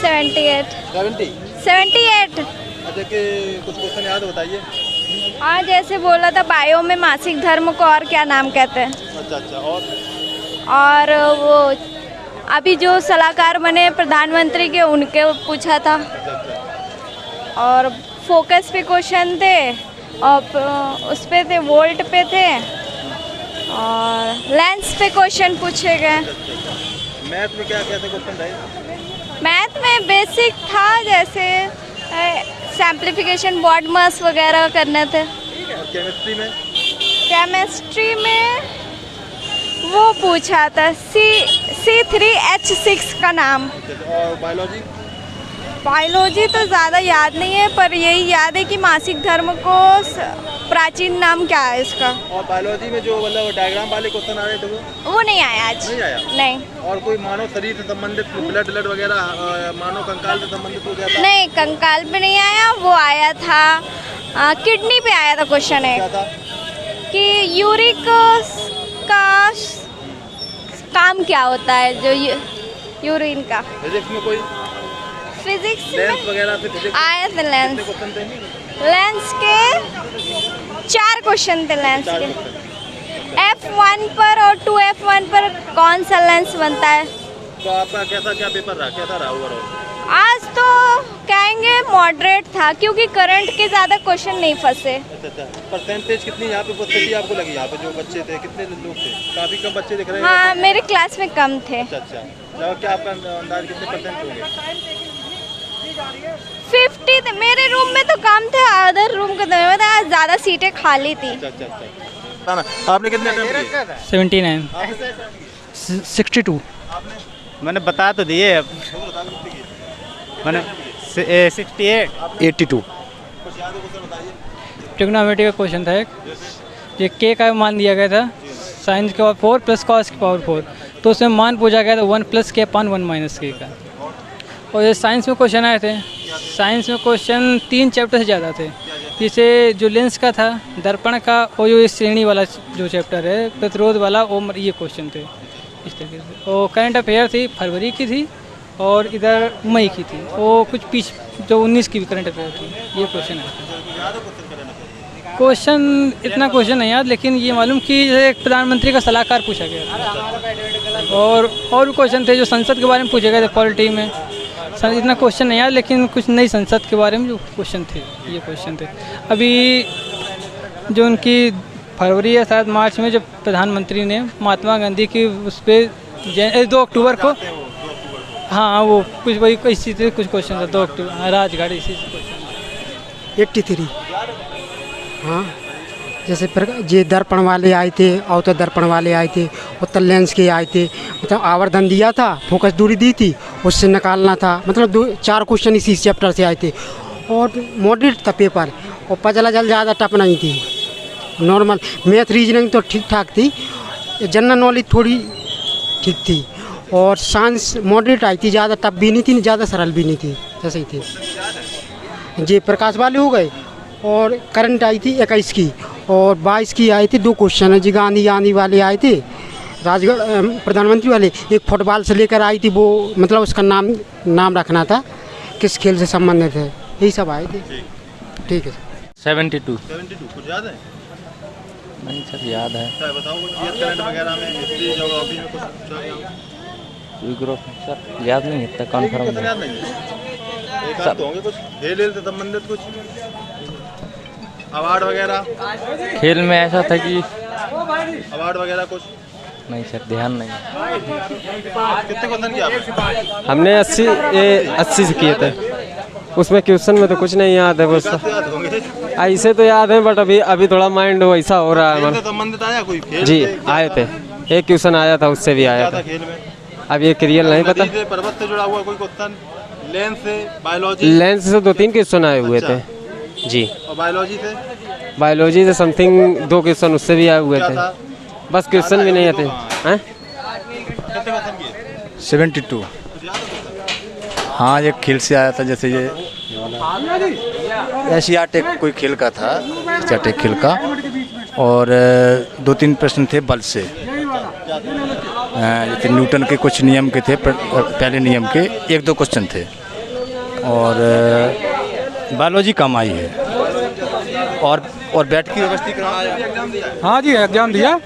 78 70। 78। अच्छा कि कुछ क्वेश्चन याद है, बताइए। हाँ, जैसे बोला था बायो में मासिक धर्म को और क्या नाम कहते हैं। अच्छा और वो अभी जो सलाहकार बने प्रधानमंत्री के, उनके पूछा था। और फोकस पे क्वेश्चन थे, और उस पे थे, वोल्ट पे थे, और लेंस पे क्वेश्चन पूछे गए। मैथ में क्या क्या थे क्वेश्चन रहे? मैथ में बेसिक था, जैसे सैम्प्लीफिकेशन, बॉड मास वगैरह करने थे। और केमिस्ट्री में? केमिस्ट्री में वो पूछा था C3H6 का नाम। और बायोलॉजी? बायोलॉजी तो ज़्यादा याद नहीं है, पर यही याद है कि मासिक धर्म को प्राचीन नाम क्या है इसका। और बायोलॉजी में जो मतलब डायग्राम वाले क्वेश्चन आ रहे थे वो नहीं आया आज। नहीं आया? नहीं। और कोई मानव शरीर से संबंधित ब्लड वगैरह, मानव कंकाल से संबंधित हो गया था? नहीं, कंकाल पे नहीं आया। वो आया था किडनी पे आया था क्वेश्चन है क्या था? कि यूरिक का काम क्या होता है, जो यूरिन का। फिजिक्स में कोई? फिजिक्स लेंस में वगैरह से फिजिक्स आया था। लेंस, क्वेश्चन थे? लेंस के 4 क्वेश्चन थे। लेंस के F1 पर और 2F1 पर कौन सा लेंस बनता है। तो आपका क्या पेपर रहा, कैसा रहा ओवरऑल? आज तो कहेंगे मॉडरेट था, क्योंकि करंट के ज़्यादा क्वेश्चन नहीं फंसे। अच्छा। परसेंटेज कितनी यहाँ पे उपस्थिति आपको लगी? यहाँ पे जो बच्चे थे, कितने लोग थे? काफ़ी कम बच्चे दिख रहे हैं। हाँ, मेरे क्लास में कम थे। अच्छा। क्या आपका अंदाज कितने परसेंट होंगे? 50 थे। मेरे रूम में तो कम थे, अदर रूम के तो ज़्यादा सीटें खाली थी। अच्छा। आपने कितने अटेम्प्ट किए? 79। 62। मैंने बता तो दिए अब। मैंने 68। 82। ट्रिग्नोमेट्री का क्वेश्चन था एक, ये के का मान दिया गया था साइन के पावर 4 प्लस कॉस की पावर 4, तो उसमें मान पूछा गया था 1 प्लस के अपान 1 माइनस के का। और ये साइंस में क्वेश्चन आए थे। साइंस में क्वेश्चन 3 चैप्टर से ज़्यादा थे, जैसे जो लेंस का था, दर्पण का, और जो श्रेणी वाला जो चैप्टर है प्रतिरोध वाला, वो ये क्वेश्चन थे इस तरीके से। और करंट अफेयर थी, फरवरी की थी, और इधर मई की थी। वो कुछ जो 19 की भी करंट अफेयर थी। ये क्वेश्चन है। क्वेश्चन इतना क्वेश्चन नहीं याद, लेकिन ये मालूम कि जैसे प्रधानमंत्री का सलाहकार पूछा गया था। और भी क्वेश्चन थे जो संसद के बारे में पूछे गए थे पॉलिटी में। इतना क्वेश्चन नहीं याद, लेकिन कुछ नई संसद के बारे में जो क्वेश्चन थे, ये क्वेश्चन थे। अभी जो उनकी फरवरी या शायद मार्च में जो प्रधानमंत्री ने महात्मा गांधी की उस पर 2 अक्टूबर को, हाँ वो कुछ वही इसी से कुछ क्वेश्चन था। 2 अक्टूबर राजघाट इसी से क्वेश्चन। 83। हाँ, जैसे ये दर्पण वाले आए थे, अवतल दर्पण वाले आए थे, उत्तर लेंस के आए थे। मतलब आवर्धन दिया था, फोकस दूरी दी थी, उससे निकालना था। मतलब 4 क्वेश्चन इसी चैप्टर से आए थे। और मॉडरेट था पेपर, और पजल ज़्यादा टफ नहीं थी, नॉर्मल। मैथ रीजनिंग तो ठीक ठाक थी, जनरल नॉलेज थोड़ी ठीक थी। और साइंस मॉडरेट आई थी, ज़्यादा टफ भी नहीं थी, ज़्यादा सरल भी नहीं थी, जैसे ही थी। जी प्रकाश वाले हो गए। और करंट आई थी 21 की, और 22 की आई थी 2 क्वेश्चन है जी। गांधी वाले आए थे, राजगढ़ प्रधानमंत्री वाले। एक फुटबॉल से लेकर आई थी, वो मतलब उसका नाम रखना था, किस खेल से संबंधित है, यही सब आए थे। ठीक है सर। 72। कुछ याद है? नहीं सर, याद है। क्या बताओ, करंट वगैरह में, हिस्ट्री, ज्योग्राफी में कुछ पूछा गया? सर याद नहीं इतना कन्फर्म। याद नहीं एक आध तो होंगे कुछ खेल से संबंधित, कुछ अवार्ड वगैरह? खेल में ऐसा था कि अवार्ड वगैरह कुछ नहीं सर, ध्यान नहीं। कितने क्वेश्चन किया आपने? हमने 80 से किए थे। उसमें क्वेश्चन में तो कुछ नहीं याद है, बस ऐसे तो याद है, बट अभी थोड़ा माइंड वैसा हो रहा है हमारा। संबंधित आया कोई खेल? जी आए थे, एक क्वेश्चन आया था, उससे भी आया था। खेल में अब ये क्रियल नहीं पता। पर्वत से जुड़ा हुआ कोई क्वेश्चन? लेंस से, बायोलॉजी? लेंस से 2-3 क्वेश्चन आए हुए थे जी। और बायोलॉजी से? बायोलॉजी से समथिंग 2 क्वेश्चन उससे भी आए हुए थे, बस क्वेश्चन भी नहीं आते हैं। 72। हाँ, ये खेल से आया था, जैसे ये एशियाटिक कोई खेल का था, एशियाटिक खेल का। और 2-3 प्रश्न थे बल से, जैसे न्यूटन के कुछ नियम के थे, पहले नियम के 1-2 क्वेश्चन थे। और बायोलॉजी कम आई है। और बैठ की व्यवस्था कराया। हाँ जी एग्ज़ाम दिया।